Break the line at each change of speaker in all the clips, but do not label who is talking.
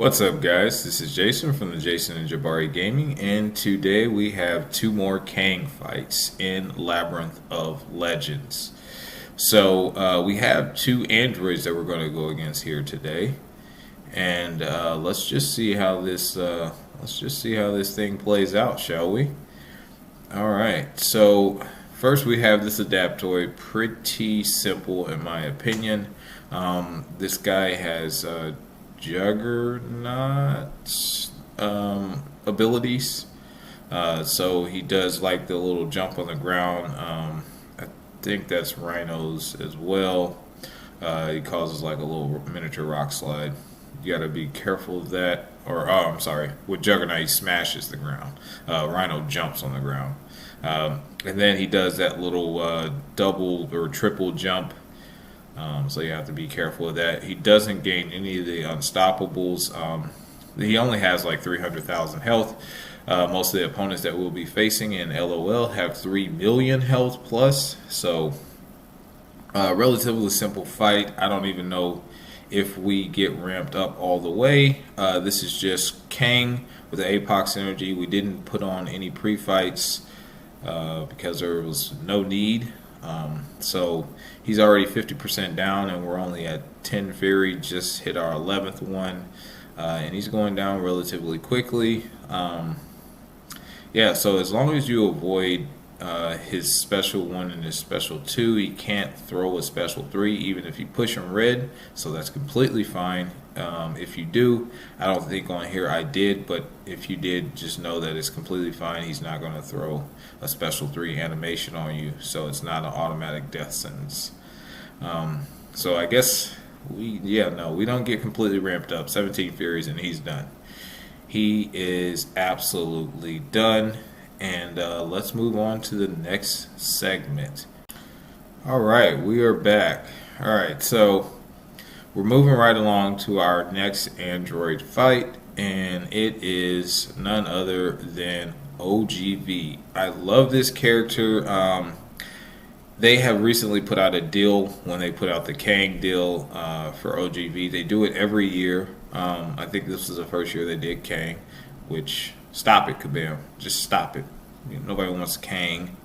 What's up, guys? This is Jason from the Jason&Jabari Gaming, and today we have two more Kang fights in Labyrinth of Legends. So we have two androids that we're going to go against here today, and let's just see how this thing plays out, shall we? All right. So first we have this Adaptoid, pretty simple in my opinion. This guy has Juggernaut abilities. So he does like the little jump on the ground. I think that's Rhino's as well. He causes like a little miniature rock slide. You gotta be careful of that. Or I'm sorry, with Juggernaut he smashes the ground. Rhino jumps on the ground. And then he does that little double or triple jump. So you have to be careful of that. He doesn't gain any of the unstoppables. He only has like 300,000 health. Most of the opponents that we'll be facing in LOL have 3 million health plus. So relatively simple fight. I don't even know if we get ramped up all the way. This is just Kang with the Apox energy. We didn't put on any pre-fights because there was no need. So he's already 50% down, and we're only at 10 Fury, just hit our 11th one, and he's going down relatively quickly. Yeah, so as long as you avoid his special 1 and his special 2, he can't throw a special 3 even if you push him red, so that's completely fine. If you do, I don't think on here I did, but if you did, just know that it's completely fine. He's not going to throw a special 3 animation on you, so it's not an automatic death sentence. So I guess we don't get completely ramped up. 17 Furies and he's done. He is absolutely done. And let's move on to the next segment. Alright, we are back. Alright, so we're moving right along to our next android fight, and it is none other than OGV. I love this character. They have recently put out a deal when they put out the Kang deal for OGV. They do it every year. I think this was the first year they did Kang, which, stop it, Kabam. Just stop it. Nobody wants Kang.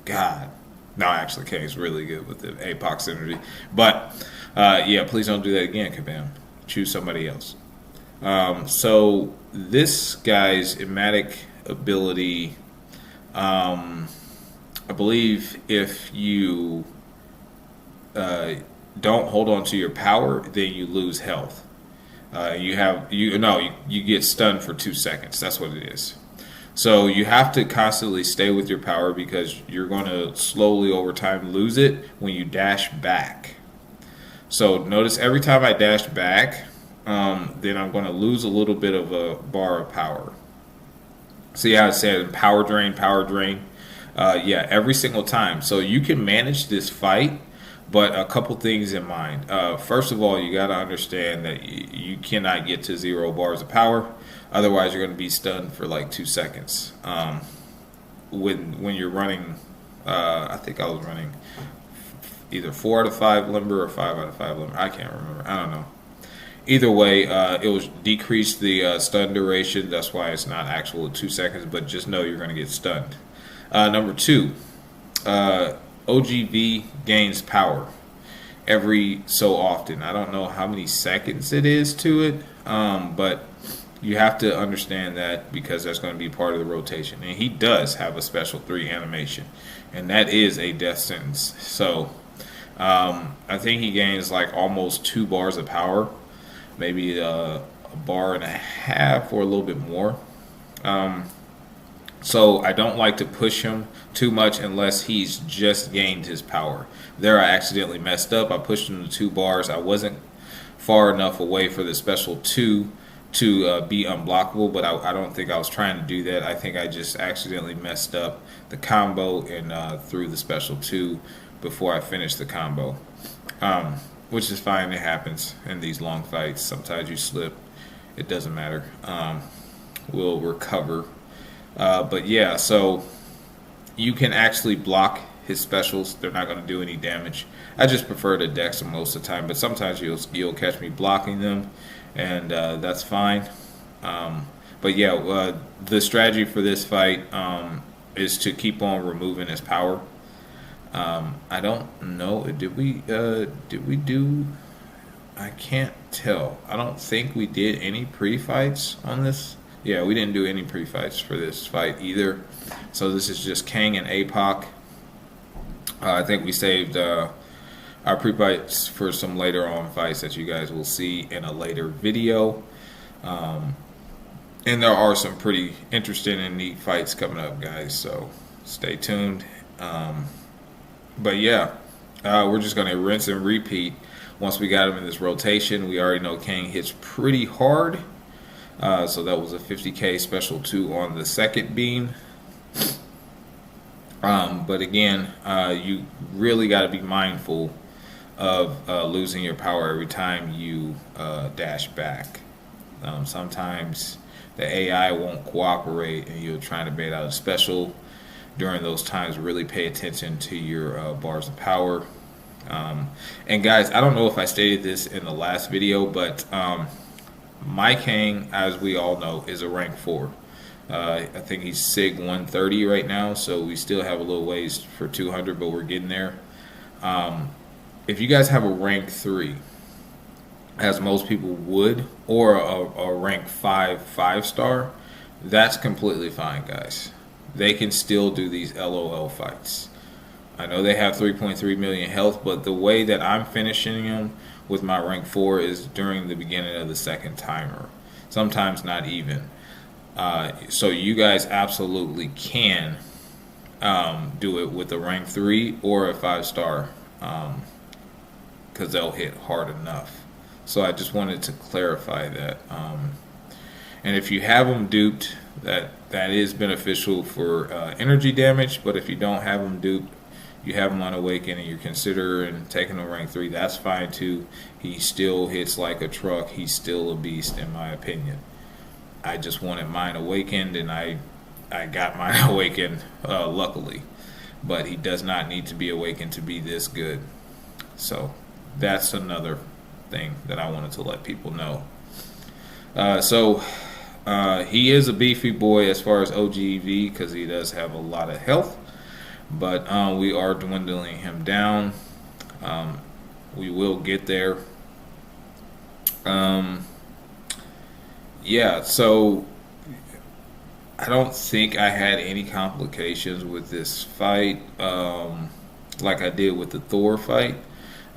God. No, actually, Kang's really good with the Apox energy. But, yeah, please don't do that again, Kabam. Choose somebody else. So, this guy's Ematic ability, I believe if you don't hold on to your power, then you lose health. You get stunned for 2 seconds. That's what it is. So you have to constantly stay with your power because you're going to slowly over time lose it when you dash back. So notice every time I dash back, then I'm going to lose a little bit of a bar of power. See how it said power drain, power drain? Yeah, every single time. So you can manage this fight, but a couple things in mind. First of all, you got to understand that you cannot get to 0 bars of power. Otherwise, you're going to be stunned for like 2 seconds. When you're running, I think I was running either 4 out of 5 limber or 5 out of 5 limber. I can't remember. I don't know. Either way, it will decrease the stun duration. That's why it's not actual 2 seconds, but just know you're going to get stunned. Number 2, OGV gains power every so often. I don't know how many seconds it is to it, but you have to understand that because that's going to be part of the rotation. And he does have a special 3 animation, and that is a death sentence. So I think he gains like almost 2 bars of power, maybe a bar and a half or a little bit more. So I don't like to push him too much unless he's just gained his power. There I accidentally messed up. I pushed him to 2 bars. I wasn't far enough away for the special 2 to be unblockable, but I don't think I was trying to do that. I think I just accidentally messed up the combo and threw the special 2 before I finished the combo, which is fine. It happens in these long fights. Sometimes you slip. It doesn't matter. We'll recover. But yeah, so you can actually block his specials. They're not going to do any damage. I just prefer to dex them most of the time, but sometimes you'll catch me blocking them, and that's fine. But yeah, the strategy for this fight is to keep on removing his power. I don't know. Did we do? I can't tell. I don't think we did any pre-fights on this. Yeah, we didn't do any pre-fights for this fight either. So this is just Kang and APOC. I think we saved our pre-fights for some later on fights that you guys will see in a later video. And there are some pretty interesting and neat fights coming up, guys. So stay tuned. But yeah, we're just going to rinse and repeat. Once we got him in this rotation, we already know Kang hits pretty hard. So that was a 50K special 2 on the second beam. But again, you really got to be mindful of losing your power every time you dash back. Sometimes the AI won't cooperate and you're trying to bait out a special. During those times, really pay attention to your bars of power. And guys, I don't know if I stated this in the last video, but my Kang, as we all know, is a rank 4. I think he's SIG 130 right now, so we still have a little ways for 200, but we're getting there. If you guys have a rank 3, as most people would, or a rank 5 star, that's completely fine, guys. They can still do these LOL fights. I know they have 3.3 million health, but the way that I'm finishing them with my rank 4 is during the beginning of the second timer. Sometimes not even. So you guys absolutely can do it with a rank 3 or a 5-star, because they'll hit hard enough. So I just wanted to clarify that. And if you have them duped, that is beneficial for energy damage. But if you don't have them duped, you have him on Awaken and you're considering taking him rank 3, that's fine too. He still hits like a truck. He's still a beast in my opinion. I just wanted mine awakened, and I got mine awakened luckily. But he does not need to be awakened to be this good. So that's another thing that I wanted to let people know. So he is a beefy boy as far as OGV, because he does have a lot of health. But we are dwindling him down. We will get there. Yeah, so I don't think I had any complications with this fight like I did with the Thor fight.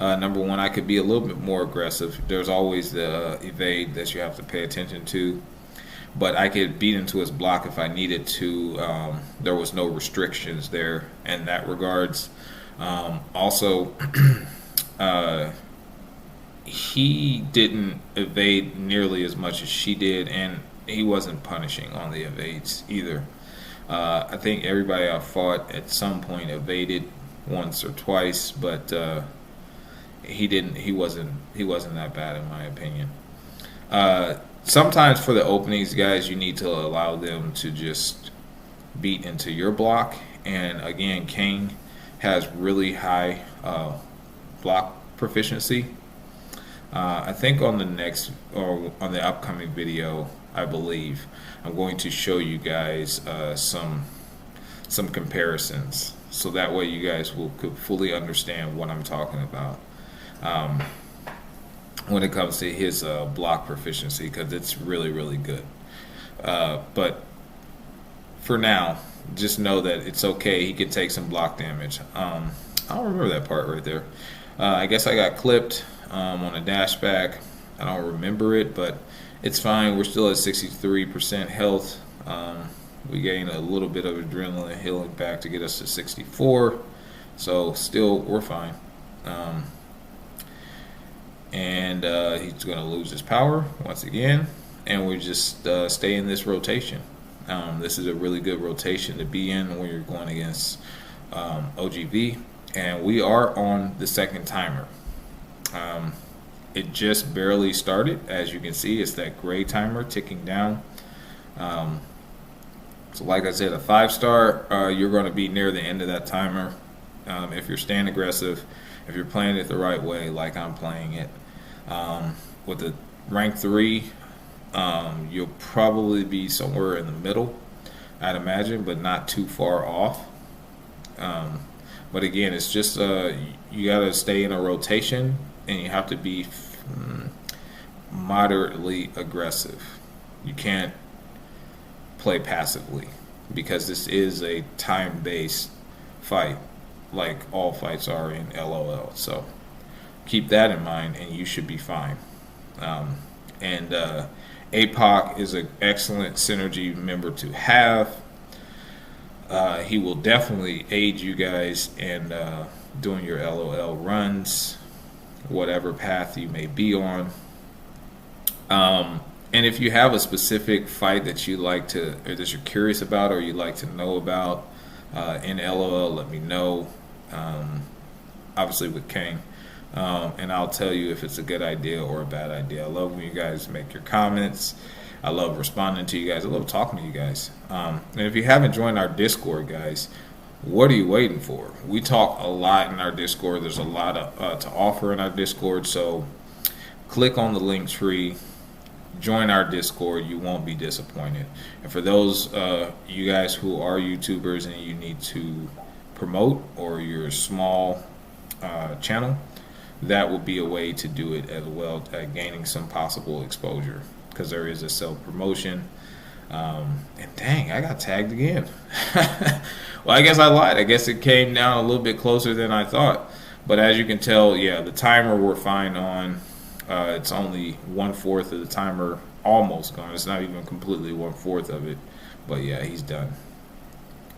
Number one, I could be a little bit more aggressive. There's always the evade that you have to pay attention to. But I could beat into his block if I needed to. There was no restrictions there in that regards. Also, he didn't evade nearly as much as she did, and he wasn't punishing on the evades either. I think everybody I fought at some point evaded once or twice, but he didn't. He wasn't that bad in my opinion. Sometimes for the openings, guys, you need to allow them to just beat into your block. And again, Kang has really high block proficiency. I think on the next, or on the upcoming video, I believe, I'm going to show you guys some comparisons, so that way you guys could fully understand what I'm talking about when it comes to his block proficiency, because it's really, really good. But for now, just know that it's okay. He can take some block damage. I don't remember that part right there. I guess I got clipped on a dash back. I don't remember it, but it's fine. We're still at 63% health. We gained a little bit of adrenaline healing back to get us to 64. So still, we're fine. And he's going to lose his power once again, and we just stay in this rotation. This is a really good rotation to be in when you're going against OGV, and we are on the second timer. It just barely started. As you can see, it's that gray timer ticking down. So like I said, a 5-star, you're going to be near the end of that timer if you're staying aggressive, if you're playing it the right way like I'm playing it. With the rank 3, you'll probably be somewhere in the middle, I'd imagine, but not too far off. But again, it's just you got to stay in a rotation, and you have to be moderately aggressive. You can't play passively, because this is a time-based fight, like all fights are in LOL. So keep that in mind, and you should be fine. And APOC is an excellent synergy member to have. He will definitely aid you guys in doing your LOL runs, whatever path you may be on. And if you have a specific fight that you like to, or that you're curious about, or you'd like to know about in LOL, let me know. Obviously with Kang. And I'll tell you if it's a good idea or a bad idea. I love when you guys make your comments. I love responding to you guys. I love talking to you guys. And if you haven't joined our Discord, guys, what are you waiting for? We talk a lot in our Discord. There's a lot to offer in our Discord. So click on the link tree. Join our Discord. You won't be disappointed. And for those you guys who are YouTubers and you need to promote, or you're a small channel, that will be a way to do it as well, gaining some possible exposure, because there is a self-promotion. And dang, I got tagged again. Well, I guess I lied. I guess it came down a little bit closer than I thought. But as you can tell, yeah, the timer we're fine on. It's only 1/4 of the timer, almost gone. It's not even completely 1/4 of it. But yeah, he's done.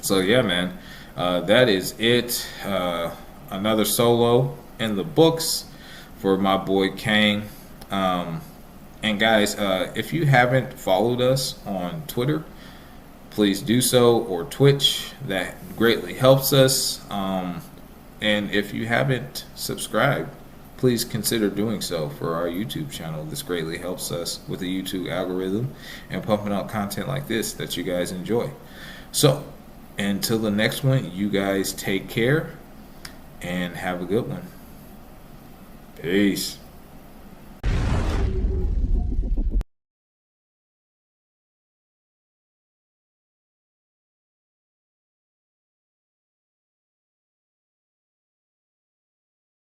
So yeah, man, that is it. Another solo in the books for my boy Kang. And guys, if you haven't followed us on Twitter, please do so, or Twitch. That greatly helps us. And if you haven't subscribed, please consider doing so for our YouTube channel. This greatly helps us with the YouTube algorithm and pumping out content like this that you guys enjoy. So until the next one, you guys take care and have a good one. Peace.